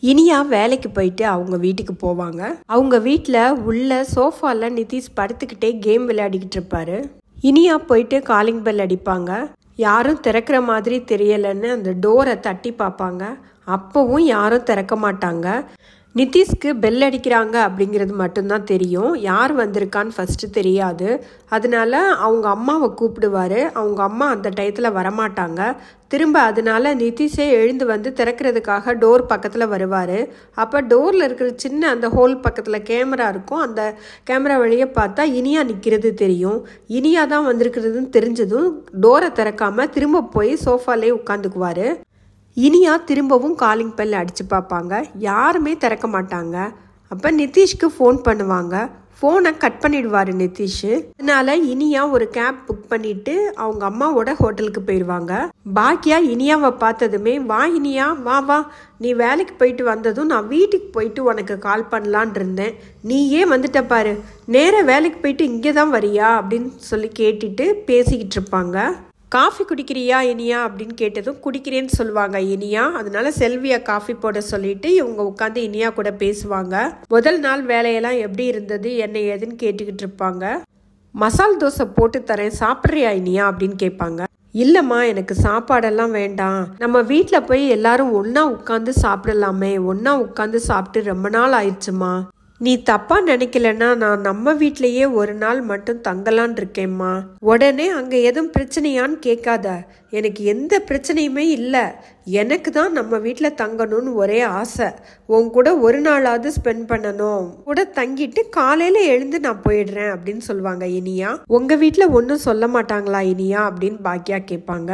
இனியா வேலைக்கு போயிட்டு அவங்க வீட்டுக்கு போவாங்க. அவங்க வீட்டில் உள்ள சோஃபாவில் நிதிஷ் படுத்துக்கிட்டே கேம் விளையாடிக்கிட்டு இருப்பாரு. இனியா போயிட்டு காலிங் பெல் அடிப்பாங்க. யாரும் திறக்கிற மாதிரி தெரியலைன்னு அந்த டோரை தட்டி பார்ப்பாங்க. அப்போவும் யாரும் திறக்க மாட்டாங்க. நிதிஷ்க்கு பெல் அடிக்கிறாங்க அப்படிங்கிறது மட்டும்தான் தெரியும். யார் வந்திருக்கான்னு ஃபஸ்ட்டு தெரியாது. அதனால அவங்க அம்மாவை கூப்பிடுவார். அவங்க அம்மா அந்த டயத்தில் வரமாட்டாங்க. திரும்ப அதனால நிதிஷே எழுந்து வந்து திறக்கிறதுக்காக டோர் பக்கத்தில் வருவார். அப்போ டோரில் இருக்கிற சின்ன அந்த ஹோல் பக்கத்தில் கேமரா இருக்கும். அந்த கேமரா வழியே பார்த்தா இனியா நிற்கிறது தெரியும். இனியா தான் வந்திருக்கிறதுன்னு தெரிஞ்சதும் டோரை திறக்காமல் திரும்ப போய் சோஃபாலே உட்காந்துக்குவார். இனியா திரும்பவும் காலிங் பெல் அடித்து பார்ப்பாங்க. யாருமே திறக்க மாட்டாங்க. அப்போ நிதிஷ்க்கு ஃபோன் பண்ணுவாங்க. ஃபோனை கட் பண்ணிடுவார் நிதிஷ். அதனால இனியா ஒரு கேப் புக் பண்ணிட்டு அவங்க அம்மாவோட ஹோட்டலுக்கு போயிடுவாங்க. பாக்கியா இனியாவை பார்த்ததுமே, வா இனியா வா வா, நீ வேலைக்கு போயிட்டு வந்ததும் நான் வீட்டுக்கு போயிட்டு உனக்கு கால் பண்ணலான் இருந்தேன், நீ ஏன் வந்துட்ட பாரு, நேராக வேலைக்கு போயிட்டு இங்கே தான் வரியா அப்படின்னு சொல்லி கேட்டுட்டு பேசிக்கிட்டு இருப்பாங்க. காஃபி குடிக்கிறியா இனியா அப்படின்னு கேட்டதும் குடிக்கிறேன்னு சொல்லுவாங்க இனியா. அதனால செல்வியா காஃபி போட சொல்லிட்டு இவங்க உட்காந்து இனியா கூட பேசுவாங்க. முதல் நாள் வேலையெல்லாம் எப்படி இருந்தது என்ன ஏதுன்னு கேட்டுக்கிட்டு இருப்பாங்க. மசால் தோசை போட்டு தரேன், சாப்பிட்றியா இனியா அப்படின்னு கேட்பாங்க. இல்லைம்மா, எனக்கு சாப்பாடெல்லாம் வேண்டாம், நம்ம வீட்டில் போய் எல்லாரும் ஒன்றா உட்காந்து சாப்பிடலாமே, ஒன்றா உட்காந்து சாப்பிட்டு ரொம்ப நாள் ஆயிடுச்சுமா, நீ தப்பா நினைக்கலன்னா நான் நம்ம வீட்லயே ஒரு நாள் மட்டும் தங்கலான் இருக்கேம்மா. உடனே அங்க எதுவும் பிரச்சனையான்னு கேட்காத, எனக்கு எந்த பிரச்சனையுமே இல்லை, எனக்கு தான் நம்ம வீட்டில் தங்கணும்னு ஒரே ஆசை, உன் கூட ஒரு நாளாவது ஸ்பெண்ட் பண்ணணும், கூட தங்கிட்டு காலையில எழுந்து நான் போயிடுறேன் அப்படின்னு சொல்லுவாங்க இனியா. உங்க வீட்டில் ஒன்றும் சொல்ல மாட்டாங்களா இனியா அப்படின்னு பாக்கியா கேட்பாங்க.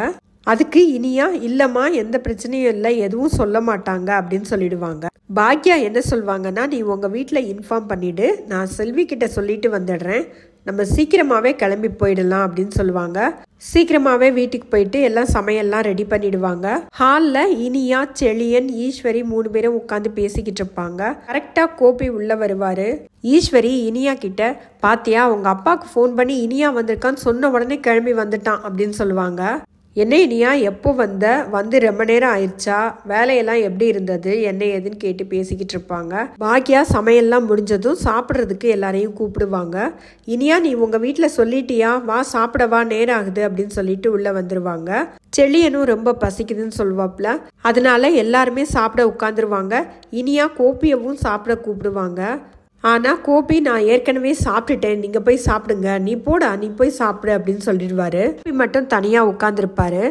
அதுக்கு இனியா, இல்லம்மா எந்த பிரச்சனையும் இல்லை, எதுவும் சொல்ல மாட்டாங்க அப்படின்னு சொல்லிடுவாங்க. பாக்யா என்ன சொல்லுவாங்கன்னா, நீ உங்க வீட்டில் இன்ஃபார்ம் பண்ணிடு, நான் செல்வி கிட்ட சொல்லிட்டு வந்துடுறேன், நம்ம சீக்கிரமாவே கிளம்பி போயிடலாம் அப்படின்னு சொல்லுவாங்க. சீக்கிரமாவே வீட்டுக்கு போயிட்டு எல்லாம் சமையல்லாம் ரெடி பண்ணிடுவாங்க. ஹாலில் இனியா, செழியன், ஈஸ்வரி 3 பேரும் உட்காந்து பேசிக்கிட்டு இருப்பாங்க. கரெக்டா கோபி உள்ள வருவாரு. ஈஸ்வரி இனியா கிட்ட, பாத்தியா உங்க அப்பாவுக்கு ஃபோன் பண்ணி இனியா வந்திருக்கான்னு சொன்ன உடனே கிளம்பி வந்துட்டான் அப்படின்னு சொல்லுவாங்க. என்ன இனியா, எப்போ வந்து ரொம்ப நேரம் ஆயிடுச்சா, வேலையெல்லாம் எப்படி இருந்தது என்ன ஏதுன்னு கேட்டு பேசிக்கிட்டு இருப்பாங்க. பாக்கியா சமையல்லாம் முடிஞ்சதும் சாப்பிட்றதுக்கு எல்லாரையும் கூப்பிடுவாங்க. இனியா, நீ உங்க வீட்டில் சொல்லிட்டியா, வா சாப்பிடவா, நேரம் ஆகுது அப்படின்னு சொல்லிட்டு உள்ள வந்துருவாங்க. செழியனும் ரொம்ப பசிக்குதுன்னு சொல்லுவாப்ல. அதனால எல்லாருமே சாப்பிட உட்காந்துருவாங்க. இனியா கோபியவும் சாப்பிட கூப்பிடுவாங்க. ஆனால் கோபி, நான் ஏற்கனவே சாப்பிட்டுட்டேன், நீங்கள் போய் சாப்பிடுங்க, நீ போடா நீ போய் சாப்பிடு அப்படின்னு சொல்லிடுவாரு. கோபி மட்டும் தனியாக உட்காந்துருப்பாரு.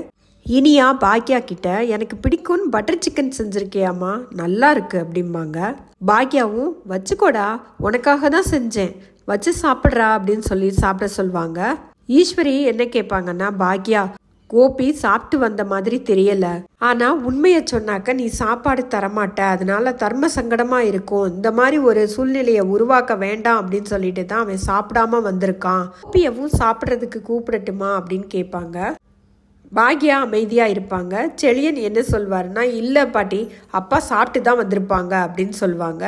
இனியா பாக்கியா கிட்ட, எனக்கு பிடிக்கும்னு பட்டர் சிக்கன் செஞ்சுருக்கியாமா, நல்லா இருக்கு அப்படிம்பாங்க. பாக்கியாவும், வச்சுக்கோடா உனக்காக தான் செஞ்சேன், வச்சு சாப்பிட்றா அப்படின்னு சொல்லி சாப்பிட சொல்லுவாங்க. ஈஸ்வரி என்ன கேட்பாங்கன்னா, பாக்கியா கோபி சாப்பிட்டு வந்த மாதிரி தெரியல, ஆனா உண்மையை சொன்னாக்க நீ சாப்பாடு தரமாட்ட, அதனால தர்ம சங்கடமா இருக்கும், இந்த மாதிரி ஒரு சூழ்நிலையை உருவாக்க வேண்டாம் அப்படின்னு சொல்லிட்டு தான் அவன் சாப்பிடாம வந்திருக்கான், கோபியவும் சாப்பிட்றதுக்கு கூப்பிடட்டுமா அப்படின்னு கேட்பாங்க. பாக்யா அமைதியா இருப்பாங்க. செழியன் என்ன சொல்வாருன்னா, இல்லை பாட்டி, அப்பா சாப்பிட்டு தான் வந்திருப்பாங்க அப்படின்னு சொல்லுவாங்க.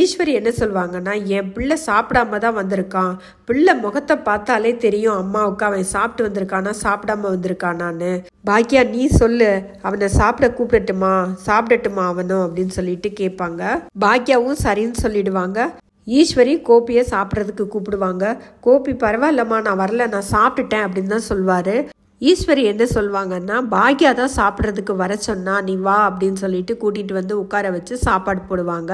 ஈஸ்வரி என்ன சொல்லுவாங்கன்னா, என் பிள்ளை சாப்பிடாம தான் வந்திருக்கான், பிள்ளை முகத்தை பார்த்தாலே தெரியும் அம்மாவுக்கு அவன் சாப்பிட்டு வந்திருக்கானா சாப்பிடாம வந்திருக்கானான்னு. பாக்யா, நீ சொல்லு, அவனை சாப்பிட கூப்பிடட்டுமா, சாப்பிடட்டுமா அவனும் அப்படின்னு சொல்லிட்டு கேட்பாங்க. பாக்யாவும் சரின்னு சொல்லிடுவாங்க. ஈஸ்வரி கோபியை சாப்பிட்றதுக்கு கூப்பிடுவாங்க. கோபி, பரவாயில்லம்மா நான் வரல, நான் சாப்பிட்டுட்டேன் அப்படின்னு தான் சொல்வாரு. ஈஸ்வரி என்ன சொல்லுவாங்கன்னா, பாக்யா தான் சாப்பிட்றதுக்கு வர சொன்னா, நீ வா அப்படின்னு சொல்லிட்டு கூட்டிட்டு வந்து உட்கார வச்சு சாப்பாடு போடுவாங்க.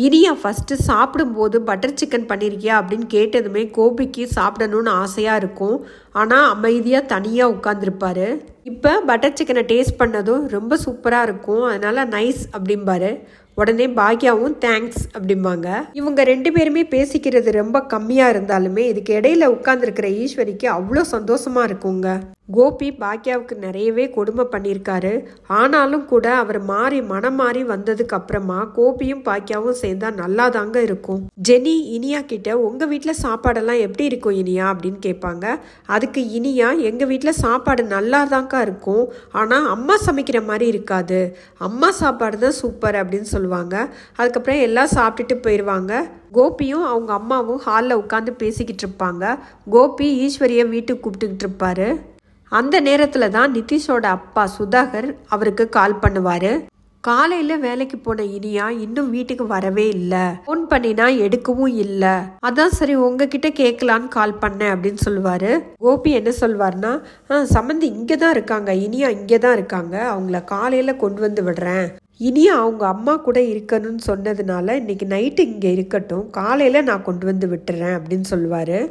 இனியா ஃபர்ஸ்ட் சாப்பிடும்போது பட்டர் சிக்கன் பண்ணிருக்கியா அப்படின்னு கேட்டதுமே கோபிக்கு சாப்பிடணும்னு ஆசையா இருக்கும். ஆனா அமைதியா தனியா உட்கார்ந்துருப்பாரு. இப்ப பட்டர் சிக்கனை டேஸ்ட் பண்ணதும் ரொம்ப சூப்பரா இருக்கும், அதனால நைஸ் அப்படிம்பாரு. உடனே பாக்யாவும் தேங்க்ஸ் அப்படிம்பாங்க. இவங்க 2 பேருமே பேசிக்கிறது ரொம்ப கம்மியா இருந்தாலுமே இதுக்கு இடையில உட்கார்ந்துருக்கிற ஈஸ்வரிக்கு அவ்வளோ சந்தோஷமா இருக்குங்க. கோபி பாக்யாவுக்கு நிறையவே கொடுமை பண்ணியிருக்காரு. ஆனாலும் கூட அவர் மனம் மாறி வந்ததுக்கு அப்புறமா கோபியும் பாக்யாவும் சேர்ந்தா நல்லா தாங்க இருக்கும். ஜெனி இனியா கிட்ட, உங்க வீட்டில் சாப்பாடெல்லாம் எப்படி இருக்கும் இனியா அப்படின்னு கேட்பாங்க. அதுக்கு இனியா, எங்க வீட்டில் சாப்பாடு நல்லா தாங்க இருக்கும், ஆனா அம்மா சமைக்கிற மாதிரி இருக்காது, அம்மா சாப்பாடு தான் சூப்பர் அப்படின்னு சொல்லுவாங்க. அதுக்கப்புறம் எல்லாம் சாப்பிட்டுட்டு போயிடுவாங்க. கோபியும் அவங்க அம்மாவும் ஹாலில் உட்காந்து பேசிக்கிட்டு இருப்பாங்க. கோபி ஈஸ்வரியை வீட்டுக்கு கூப்பிட்டுக்கிட்டு இருப்பாரு. அந்த நேரத்தில் தான் நிதிஷோட அப்பா சுதாகர் அவருக்கு கால் பண்ணுவார். காலையில வேலைக்கு போன இனியா இன்னும் வீட்டுக்கு வரவே இல்லை. ஃபோன் பண்ணினா எடுக்கவும் இல்லை. அதான் சரி உங்ககிட்ட கேட்கலான்னு கால் பண்ணேன் அப்படின்னு சொல்லுவாரு. கோபி என்ன சொல்வார்னா, சம்மந்தி இங்கே தான் இருக்காங்க, இனியா இங்கே தான் இருக்காங்க, அவங்கள காலையில கொண்டு வந்து விடுறேன். இனியா அவங்க அம்மா கூட இருக்கணும்னு சொன்னதுனால இன்னைக்கு நைட்டு இங்கே இருக்கட்டும், காலையில நான் கொண்டு வந்து விட்டுறேன் அப்படின்னு சொல்லுவாரு.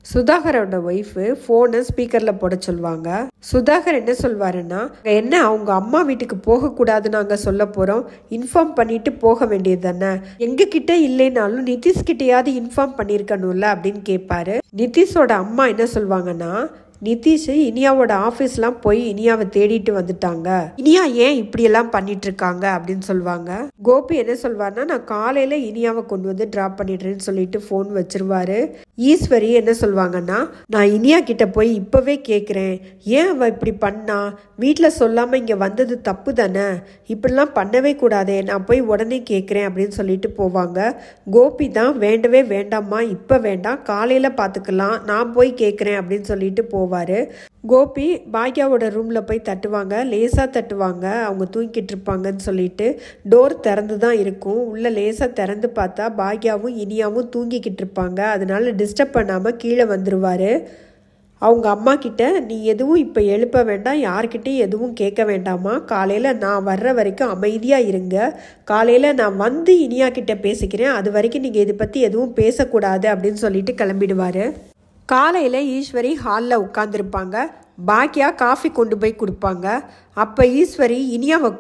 சுதாகரோட ஒய்ஃபு ஃபோனை ஸ்பீக்கரில் போட சொல்லுவாங்க. சுதாகர் என்ன சொல்வாருன்னா, என்ன அவங்க அம்மா வீட்டுக்கு போகக்கூடாதுன்னு நாங்கள் சொல்ல போகிறோம், இன்ஃபார்ம் பண்ணிட்டு போக வேண்டியது தானே, எங்ககிட்ட இல்லைனாலும் நிதிஷ்கிட்டையாவது இன்ஃபார்ம் பண்ணியிருக்கணும்ல அப்படின்னு கேட்பாரு. நிதிஷோட அம்மா என்ன சொல்லுவாங்கன்னா, நிதிஷ் இனியாவோட ஆஃபீஸ்லாம் போய் இனியாவை தேடிட்டு வந்துட்டாங்க, இனியா ஏன் இப்படியெல்லாம் பண்ணிட்டு இருக்காங்க அப்படின்னு சொல்லுவாங்க. கோபி என்ன சொல்வார்னா, நான் காலையில இனியாவை கொண்டு வந்து டிராப் பண்ணிடுறேன்னு சொல்லிட்டு ஃபோன் வச்சிருவாரு. ஈஸ்வரி என்ன சொல்வாங்கன்னா, நான் இனியா கிட்ட போய் இப்பவே கேட்குறேன், ஏன் அவ இப்படி பண்ணா, வீட்டில் சொல்லாம இங்கே வந்தது தப்பு தானே, இப்படிலாம் பண்ணவே கூடாதே, நான் போய் உடனே கேட்குறேன் அப்படின்னு சொல்லிட்டு போவாங்க. கோபி தான் வேண்டவே வேண்டாம்மா, இப்போ வேண்டாம், காலையில பார்த்துக்கலாம், நான் போய் கேட்குறேன் அப்படின்னு சொல்லிட்டு போவாரு. கோபி பாக்யாவோட ரூம்ல போய் தட்டுவாங்க. லேசா தட்டுவாங்க, அவங்க தூங்கிட்டு இருப்பாங்கன்னு சொல்லிட்டு. டோர் திறந்து தான் இருக்கும். உள்ள லேசா திறந்து பார்த்தா பாக்யாவும் இனியாவும் தூங்கிக்கிட்டு இருப்பாங்க. அதனால டிஸ்டர்ப் பண்ணாம கீழே வந்துருவாரு. அவங்க அம்மா கிட்ட, நீ எதுவும் இப்போ எழுப்ப வேண்டாம், யார்கிட்டையும் எதுவும் கேட்க வேண்டாமா, காலையில் நான் வர்ற வரைக்கும் அமைதியாக இருங்க, காலையில் நான் வந்து இனியா கிட்ட பேசிக்கிறேன், அது வரைக்கும் நீங்கள் இதை பற்றி எதுவும் பேசக்கூடாது அப்படின்னு சொல்லிட்டு கிளம்பிடுவார். காலையில் ஈஸ்வரி ஹாலில் உட்காந்துருப்பாங்க. பாக்கியா காஃபி கொண்டு போய் கொடுப்பாங்க. அப்போ ஈஸ்வரி இனியாவை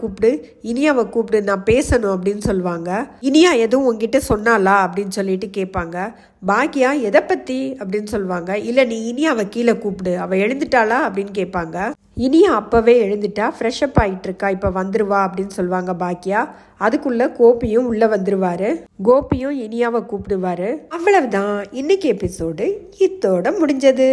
கூப்பிடு நான் பேசணும் அப்படின்னு சொல்லுவாங்க. இனியா எதுவும் உங்ககிட்ட சொன்னாலா அப்படின்னு சொல்லிட்டு கேட்பாங்க. பாக்கியா எதை பற்றி அப்படின்னு சொல்லுவாங்க. இல்லை நீ இனியாவை கீழே கூப்பிடு, அவள் எழுந்துட்டாளா அப்படின்னு கேட்பாங்க. இனியா அப்போவே எழுந்துட்டா, ஃப்ரெஷ்அப் ஆகிட்டு இருக்கா, இப்போ வந்துருவா அப்படின்னு சொல்லுவாங்க பாக்கியா. அதுக்குள்ள கோபியும் உள்ளே வந்துருவாரு. கோபியும் இனியாவை கூப்பிடுவாரு. அவ்வளவுதான், இன்னைக்கு எபிசோடு இதோட முடிஞ்சது.